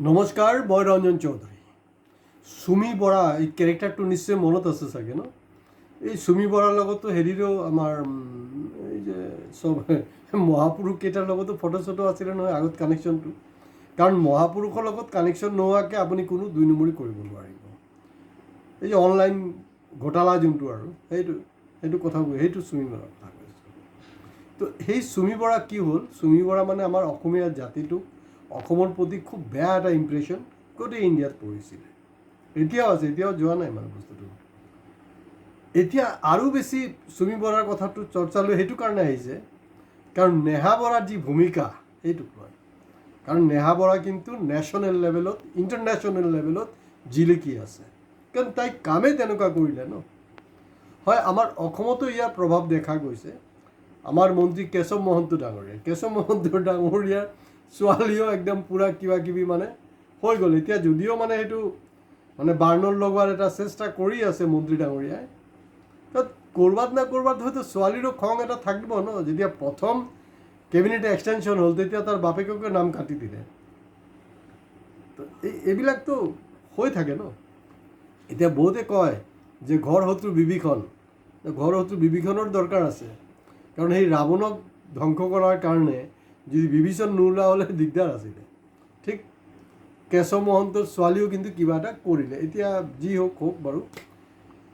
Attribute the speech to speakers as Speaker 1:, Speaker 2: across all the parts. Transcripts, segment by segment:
Speaker 1: নমস্কাৰ, মই ৰঞ্জন চৌধুৰী। সুমি বৰা এই কেৰেক্টাৰটো নিশ্চয় মনত আছে চাগে ন? এই সুমি বৰাৰ লগতো হেৰিৰো আমাৰ এই যে চব মহাপুৰুষকেইটাৰ লগতো ফটো চটো আছিলে নহয় আগত কানেকশ্যনটো। কাৰণ মহাপুৰুষৰ লগত কানেকশ্যন নোহোৱাকৈ আপুনি কোনো দুই নম্বৰী কৰিব নোৱাৰিব। এই যে অনলাইন ঘোটালা যোনটো আৰু সেইটো কথা সেইটো সুমি বৰাৰ কথা কৈছোঁ। তো সেই সুমি বৰা কি হ'ল? সুমি বৰা মানে আমাৰ অসমীয়া জাতিটোক অসমৰ প্ৰতি খুব বেয়া এটা ইমপ্ৰেশ্যন গোটেই ইণ্ডিয়াত পৰিছিলে। এতিয়াও আছে, এতিয়াও যোৱা নাই মানে বস্তুটো। এতিয়া আৰু বেছি সুমি বৰাৰ কথাটো চৰ্চালৈ সেইটো কাৰণে আহিছে কাৰণ নেহা বৰাৰ যি ভূমিকা সেইটোক লয়। কাৰণ নেহা বৰা কিন্তু নেশ্যনেল লেভেলত, ইণ্টাৰনেশ্যনেল লেভেলত জিলিকি আছে। কাৰণ তাই কামেই তেনেকুৱা কৰিলে ন। হয়, আমাৰ অসমতো ইয়াৰ প্ৰভাৱ দেখা গৈছে। আমাৰ মন্ত্ৰী কেশৱ মহন্ত ডাঙৰীয়াৰ ছোৱালীও একদম পূৰা কিবা কিবি মানে হৈ গ'ল। এতিয়া যদিও মানে সেইটো মানে বাৰ্ণৰ লগোৱাৰ এটা চেষ্টা কৰি আছে মন্ত্ৰী ডাঙৰীয়াই, তাত ক'ৰবাত না ক'ৰবাত হয়তো ছোৱালীৰো খং এটা থাকিব ন। যেতিয়া প্ৰথম কেবিনেট এক্সটেনশ্যন হ'ল তেতিয়া তাৰ বাপেককে নাম কাটি দিলে। তো এইবিলাকতো হৈ থাকে ন। এতিয়া বহুতে কয় যে ঘৰ শত্ৰু বিভীষণ। ঘৰ শত্ৰু বিভীষণৰ দৰকাৰ আছে, কাৰণ সেই ৰাৱণক ধ্বংস কৰাৰ কাৰণে যদি বিভীষণ নোলোৱা হ'লে দিগদাৰ আছিলে। ঠিক কেশৱ মহন্তৰ ছোৱালীও কিন্তু কিবা এটা কৰিলে। এতিয়া যি হওক বাৰু।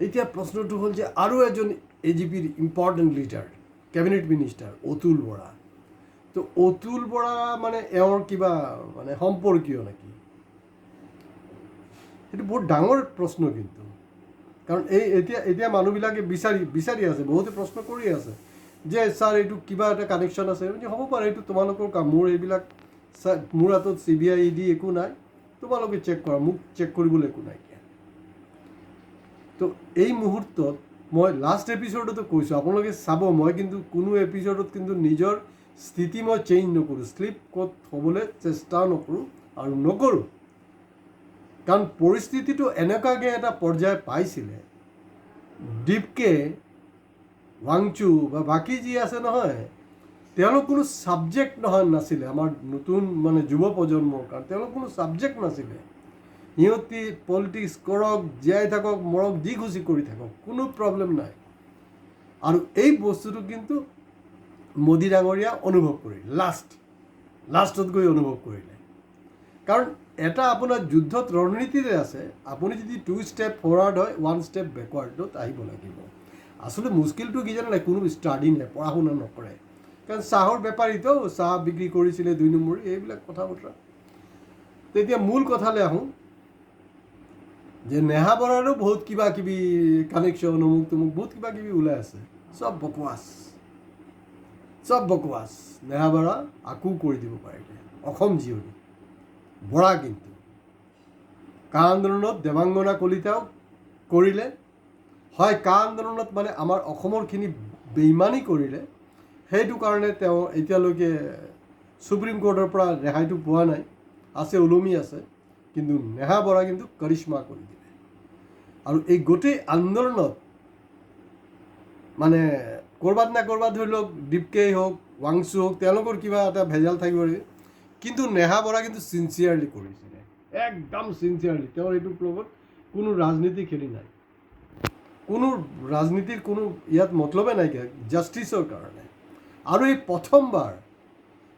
Speaker 1: এতিয়া প্ৰশ্নটো হ'ল যে আৰু এজন AGPৰ important leader, cabinet minister Atul Bora. তো অতুল বৰা মানে এওঁৰ কিবা মানে সম্পৰ্কীয় নেকি? সেইটো বহুত ডাঙৰ প্ৰশ্ন কিন্তু। কাৰণ এতিয়া মানুহবিলাকে বিচাৰি আছে, বহুতে প্ৰশ্ন কৰি আছে যে ছাৰ এইটো কিবা এটা কানেকশ্যন আছে। হ'ব পাৰে, এইটো তোমালোকৰ কাম। মোৰ হাতত CBI ED একো নাই, তোমালোকে চেক কৰা, মোক চেক কৰিবলৈ একো নাই। তো এই মুহূৰ্তত মই লাষ্ট এপিছ'ডতো কৈছোঁ, আপোনালোকে চাব, মই কিন্তু কোনো এপিছ'ডত কিন্তু নিজৰ স্থিতি মই চেঞ্জ নকৰোঁ, স্লিপ ক'ত হ'বলৈ চেষ্টাও নকৰোঁ আৰু নকৰোঁ। কাৰণ পৰিস্থিতিটো এনেকুৱাকৈ এটা পৰ্যায় পাইছিলে, দীপকে, ৱাংচু বা বাকী যি আছে নহয়, তেওঁলোক কোনো ছাবজেক্ট নাছিলে আমাৰ নতুন মানে যুৱ প্ৰজন্মৰ কাৰণে। তেওঁলোক কোনো ছাবজেক্ট নাছিলে। সিহঁতি পলিটিক্স কৰক, জীয়াই থাকক, মৰক, যি খুচি কৰি থাকক, কোনো প্ৰব্লেম নাই। আৰু এই বস্তুটো কিন্তু মোদী ডাঙৰীয়া অনুভৱ কৰিলে, লাষ্টত গৈ অনুভৱ কৰিলে। কাৰণ এটা আপোনাৰ যুদ্ধত ৰণনীতিৰে আছে, আপুনি যদি 2 ষ্টেপ ফৰৱাৰ্ড হয় 1 ষ্টেপ বেকৱাৰ্ডত আহিব লাগিব। আচলতে মুস্কিলটো কি জানে নাই? কোনো ষ্টাডি নাই, পঢ়া শুনা নকৰে। কাৰণ চাহৰ বেপাৰীতো চাহ বিক্ৰী কৰিছিলে 2 নম্বৰী, এইবিলাক কথা বতৰা। তেতিয়া মূল কথালৈ আহোঁ যে নেহা বৰাৰো বহুত কিবা কিবি কানেকশ্যন, অমুক তমুক বহুত কিবা কিবি ওলাই আছে। চব বকৱাছ। নেহা বৰা আকৌ কৰি দিব পাৰিলে অসম জীয়ৰী বৰা। কিন্তু কা আন্দোলনত দেৱাংগনা কলিতাও কৰিলে হয়। কা আন্দোলনত মানে আমাৰ অসমৰখিনি বেইমানি কৰিলে, সেইটো কাৰণে তেওঁ এতিয়ালৈকে সুপ্ৰিম কোৰ্টৰ পৰা ৰেহাইটো পোৱা নাই, আছে, ওলমি আছে। কিন্তু নেহা বৰা কিন্তু কৰিশ্মা কৰি দিলে। আৰু এই গোটেই আন্দোলনত মানে ক'ৰবাত না ক'ৰবাত ধৰি লওক দীপকেই হওক, ৱাংচু হওক, তেওঁলোকৰ কিবা এটা ভেজাল থাকিব পাৰে। কিন্তু নেহা বৰা কিন্তু চিনচিয়াৰলি কৰিছিলে, একদম চিনচিয়াৰলি। তেওঁৰ এইটোৰ লগত কোনো ৰাজনীতি খেলি নাই, কোনো ৰাজনীতিৰ কোনো ইয়াত মতলবে নাইকিয়া, জাষ্টিছৰ কাৰণে। আৰু এই প্ৰথমবাৰ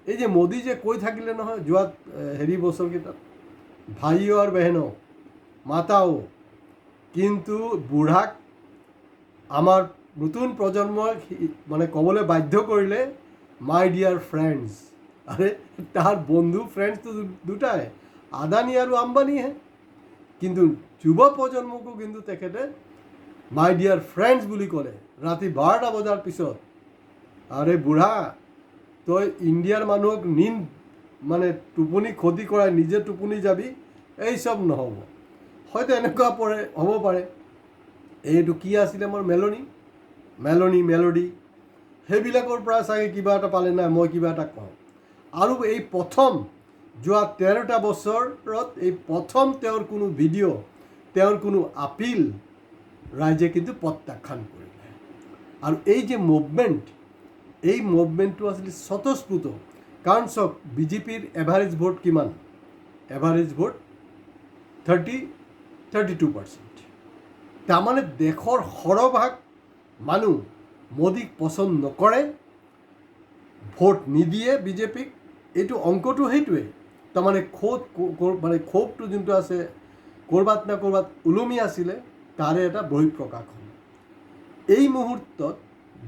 Speaker 1: এই যে মোদী যে কৈ থাকিলে নহয় যোৱা বছৰকেইটাত, ভাইও আৰু বেহেনো মাতাও, কিন্তু বুঢ়াক আমাৰ নতুন প্ৰজন্মক মানে ক'বলৈ বাধ্য কৰিলে মাই ডিয়াৰ ফ্ৰেণ্ডছ। আৰে তাৰ বন্ধু ফ্ৰেণ্ডছটো দুটাই, আদানী আৰু আম্বানীহে। কিন্তু যুৱ প্ৰজন্মকো কিন্তু তেখেতে মাই ডিয়াৰ ফ্ৰেণ্ডছ বুলি ক'লে ৰাতি 12টা বজাৰ পিছত। আৰে বুঢ়া, তই ইণ্ডিয়াৰ মানুহক মানে টোপনি ক্ষতি কৰাই নিজে টোপনি যাবি, এই চব নহ'ব। হয়তো এনেকুৱা হ'ব পাৰে, এইটো কি আছিলে মোৰ মেলডি, সেইবিলাকৰ পৰা চাগে কিবা এটা পালে নাই, মই কিবা এটা কওঁ। আৰু এই প্ৰথম যোৱা 13টা বছৰত এই প্ৰথম তেওঁৰ কোনো ভিডিঅ', তেওঁৰ কোনো আপিল ৰাইজে কিন্তু প্ৰত্যাখ্যান কৰিলে। আৰু এই যে মুভমেণ্টটো আছিলে স্বতঃস্ফূৰ্ত। কাৰণ চাওক, BJPৰ এভাৰেজ ভোট কিমান? Average vote 32%। তাৰমানে দেশৰ সৰহভাগ মানুহ মোদীক পচন্দ নকৰে, ভোট নিদিয়ে বিজেপিক। এইটো অংকটো সেইটোৱে। তাৰমানে ক্ষোভটো যোনটো আছে ক'ৰবাত না ক'ৰবাত ওলমি আছিলে, তাৰে এটা বহিঃপ্ৰকাশ হ'ল। এই মুহূৰ্তত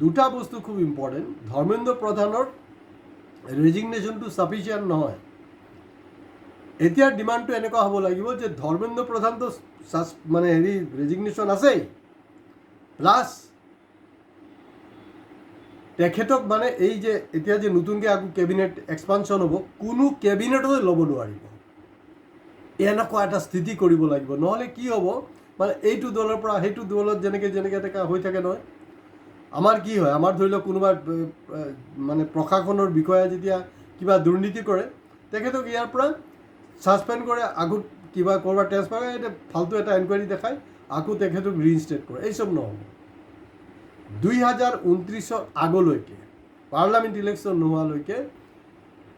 Speaker 1: দুটা বস্তু খুব ইম্পৰ্টেণ্ট। ধৰ্মেন্দ্ৰ প্ৰধানৰ ৰেজিগনেশ্যনটো ছাফিচিয়েণ্ট নহয়। এতিয়াৰ ডিমাণ্ডটো এনেকুৱা হ'ব লাগিব যে ধৰ্মেন্দ্ৰ প্ৰধানটো ৰেজিগনেশ্যন আছেই, প্লাছ তেখেতক এই যে এতিয়া যে নতুনকৈ আকৌ কেবিনেট এক্সপানশ্যন হ'ব, কোনো কেবিনেটতে ল'ব নোৱাৰিব, এনেকুৱা এটা স্থিতি কৰিব লাগিব। নহ'লে কি হ'ব, এইটো দলৰ পৰা সেইটো দলত যেনেকৈ এনেকৈ হৈ থাকে নহয়। আমাৰ কি হয়, আমাৰ ধৰি লওক কোনোবা প্ৰশাসনৰ বিষয়া যেতিয়া কিবা দুৰ্নীতি কৰে, তেখেতক ইয়াৰ পৰা ছাছপেণ্ড কৰে, আকৌ কিবা ক'ৰবাত ট্ৰেন্সফাৰ কৰে, ফাল্টু এটা এনকুৱাৰী দেখায়, আকৌ তেখেতক ৰিইনষ্টেট কৰে। এইচব নহ'ব। 2029 আগলৈকে পাৰ্লামেণ্ট ইলেকশ্যন নোহোৱালৈকে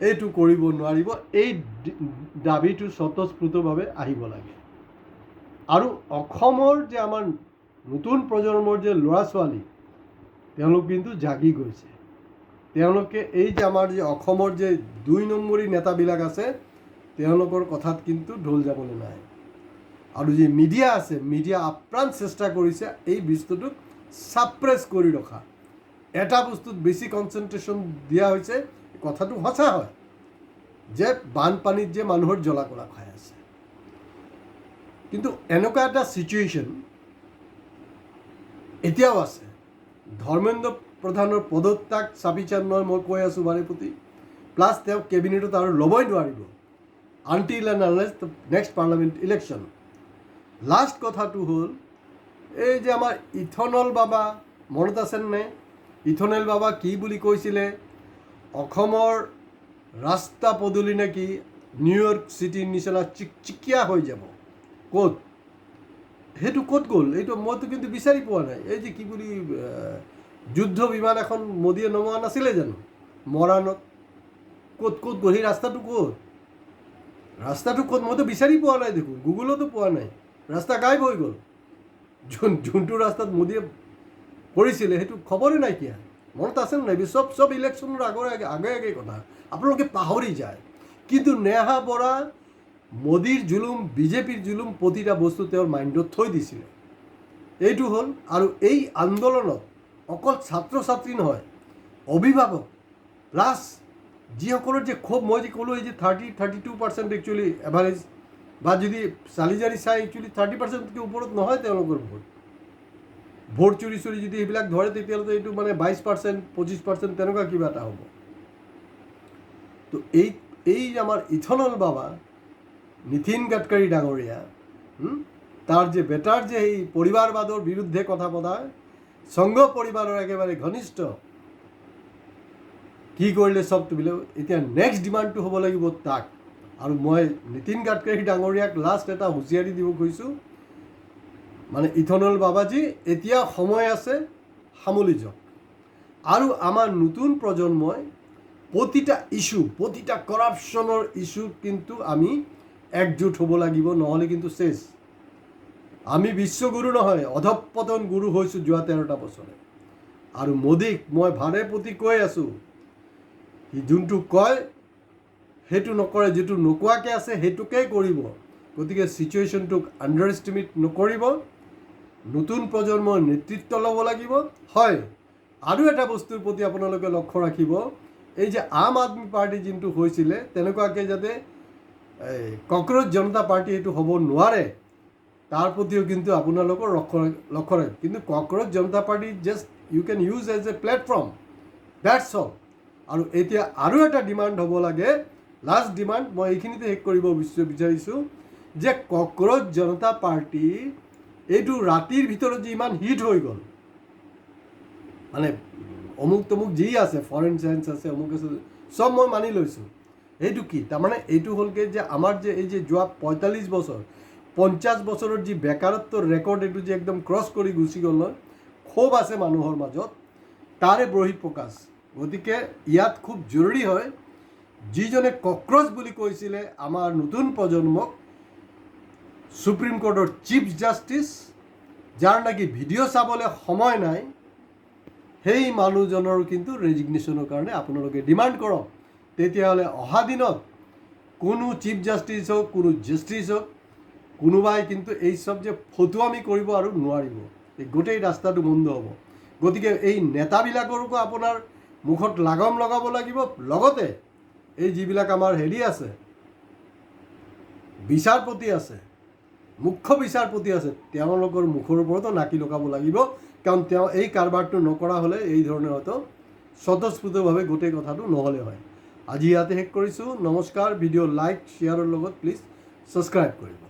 Speaker 1: এইটো কৰিব নোৱাৰিব। এই দাবীটো স্বতঃস্ফূৰ্তভাৱে আহিব লাগে। আৰু অসমৰ যে আমাৰ নতুন প্ৰজন্মৰ যে ল'ৰা ছোৱালী, তেওঁলোক কিন্তু জাগি গৈছে। তেওঁলোকে এই যে আমাৰ যে অসমৰ যে 2 নম্বৰী নেতাবিলাক আছে, তেওঁলোকৰ কথাত কিন্তু ঢোল যাবলৈ নাই। আৰু যি মিডিয়া আছে, মিডিয়া আপ্ৰাণ চেষ্টা কৰিছে এই বস্তুটোক ছাপ্ৰেছ কৰি ৰখা। এটা বস্তুত বেছি কনচেনট্ৰেশ্যন দিয়া হৈছে, কথাটো সঁচা হয় যে বানপানীত যে মানুহৰ জ্বলা কলা খাই আছে। কিন্তু এনেকুৱা এটা ছিটুৱেশ্যন এতিয়াও আছে। ধৰ্মেন্দ্ৰ প্ৰধানৰ পদত্যাগ ছাফিচিয়েণ্ট নহয়, মই কৈ আছোঁ বাৰে প্ৰতি। প্লাছ তেওঁ কেবিনেটত আৰু ল'বই নোৱাৰিব until and unless the next parliament election. Last কথাটো হ'ল এই যে আমাৰ ইথনল বাবা, মনত আছেনে? ইথনল বাবা কি বুলি কৈছিলে, অসমৰ ৰাস্তা পদূলি নেকি নিউয়ৰ্ক চিটিৰ নিচিনা চিকচিকীয়া হৈ যাব। ক'ত সেইটো ক'ত গ'ল? এইটো মইতো কিন্তু বিচাৰি পোৱা নাই। এই যে কি বুলি যুদ্ধ বিমান এখন মোদীয়ে নমোৱা নাছিলে জানো মৰাণত? ক'ত গ'ল সেই ৰাস্তাটো? ক'ত মইতো বিচাৰি পোৱা নাই দেখোন, গুগলতো পোৱা নাই। ৰাস্তা গায়ব হৈ গ'ল। যোনটো ৰাস্তাত মোদীয়ে কৰিছিলে সেইটো খবৰে নাইকিয়া। মনত আছে নাই? চব ইলেকশ্যনৰ আগে কথা আপোনালোকে পাহৰি যায়। কিন্তু নেহা বৰা মোদীৰ জুলুম, বিজেপিৰ জুলুম, প্ৰতিটা বস্তু তেওঁৰ মাইণ্ডত থৈ দিছিলে। এইটো হ'ল। আৰু এই আন্দোলনত অকল ছাত্ৰ ছাত্ৰী নহয়, অভিভাৱক প্লাছ যিসকলৰ যে ক্ষোভ, মই যে ক'লোঁ এই যে 32% একচুৱেলি এভাৰেজ, বা যদি চালি জাৰি চাই একচুৱেলি 30%তকৈ ওপৰত নহয় তেওঁলোকৰ ভোট চুৰি যদি এইবিলাক ধৰে, তেতিয়াহ'লে এইটো 22%, 25% তেনেকুৱা কিবা এটা হ'ব। তো এই আমাৰ ইথনল বাবা নীতিন গাডকাৰী ডাঙৰীয়া, তাৰ যে বেটাৰ যে এই পৰিবাৰবাদৰ বিৰুদ্ধে কথা পতা, সংঘ পৰিবাৰৰ একেবাৰে ঘনিষ্ঠ, কি কৰিলে চবটো বিলাক। এতিয়া নেক্সট ডিমাণ্ডটো হ'ব লাগিব তাক। আৰু মই নীতিন গাডকাৰী ডাঙৰীয়াক লাষ্ট এটা হুঁচিয়াৰি দিব খুজিছোঁ, ইথনল বাবাজী, এতিয়া সময় আছে, সামলি যাওক। আৰু আমাৰ নতুন প্ৰজন্মই প্ৰতিটা ইছ্যু, প্ৰতিটা কৰাপশ্যনৰ ইছ্যুত কিন্তু আমি একজোট হ'ব লাগিব, নহ'লে কিন্তু চেছ। আমি বিশ্বগুৰু নহয়, অধঃপতন গুৰু হৈছোঁ যোৱা 13টা বছৰে। আৰু মোদীক মই ভাৰে প্ৰতি কৈ আছোঁ, সি যোনটো কয় সেইটো নকৰে, যিটো নোকোৱাকৈ আছে সেইটোকেই কৰিব। গতিকে ছিটুৱেশ্যনটোক আণ্ডাৰ এষ্টিমেট নকৰিব। নতুন প্ৰজন্মৰ নেতৃত্ব ল'ব লাগিব। হয়, আৰু এটা বস্তুৰ প্ৰতি আপোনালোকে লক্ষ্য ৰাখিব, এই যে আম আদমি পাৰ্টি যোনটো হৈছিলে, তেনেকুৱাকৈ যাতে কক্ৰজ জনতা পাৰ্টি এইটো হ'ব নোৱাৰে, তাৰ প্ৰতিও কিন্তু আপোনালোকৰ লক্ষ্য ৰাখিব। কিন্তু কক্ৰজ Janata Party just you can use as a platform, that's all. আৰু এতিয়া আৰু এটা ডিমাণ্ড হ'ব লাগে, লাষ্ট ডিমাণ্ড, মই এইখিনিতে শেষ কৰিব বিচাৰিছোঁ যে কক্ৰজ জনতা পাৰ্টি এইটো ৰাতিৰ ভিতৰত যে ইমান হিট হৈ গ'ল, অমুক তমুক যি আছে, ফৰেন চায়েন্স আছে, অমুক আছে, চব মই মানি লৈছোঁ। এইটো কি? তাৰমানে এইটো হ'লগৈ যে আমাৰ যে এই যে যোৱা 45 বছৰ, 50 বছৰৰ যি বেকাৰত্বৰ ৰেকৰ্ড, এইটো যে একদম ক্ৰছ কৰি গুচি গ'ল নহয়, ক্ষোভ আছে মানুহৰ মাজত, তাৰে বহিঃপ্ৰকাশ। গতিকে ইয়াত খুব জৰুৰী হয় যিজনে কক্ৰচ বুলি কৈছিলে আমাৰ নতুন প্ৰজন্মক, সুপ্ৰিম কোৰ্টৰ চিফ জাষ্টিচ, যাৰ নেকি ভিডিঅ' চাবলৈ সময় নাই, সেই মানুহজনৰ কিন্তু ৰেজিগনেশ্যনৰ কাৰণে আপোনালোকে ডিমাণ্ড কৰক। তেতিয়াহ'লে অহা দিনত কোনো চিফ জাষ্টিচ হওক, কোনো জাষ্টিচ হওক, কোনোবাই কিন্তু এই চব যে ফটুৱামি কৰিব আৰু নোৱাৰিব, এই গোটেই ৰাস্তাটো বন্ধ হ'ব। গতিকে এই নেতাবিলাককো আপোনাৰ মুখত লাগাম লগাব লাগিব, লগতে এই যিবিলাক আমাৰ হেৰি আছে, বিচাৰপতি আছে, মুখ্য বিচাৰপতি আছে, তেওঁলোকৰ মুখৰ ওপৰতো নাকি লগাব লাগিব। কাৰণ তেওঁ এই কাৰবাৰটো নকৰা হ'লে এই ধৰণে হয়তো স্বতঃস্ফূৰ্তভাৱে গোটেই কথাটো নহ'লে হয়। আজি ইয়াতে শেষ কৰিছোঁ। নমস্কাৰ। ভিডিঅ' লাইক শ্বেয়াৰৰ লগত প্লিজ ছাবস্ক্ৰাইব কৰিব।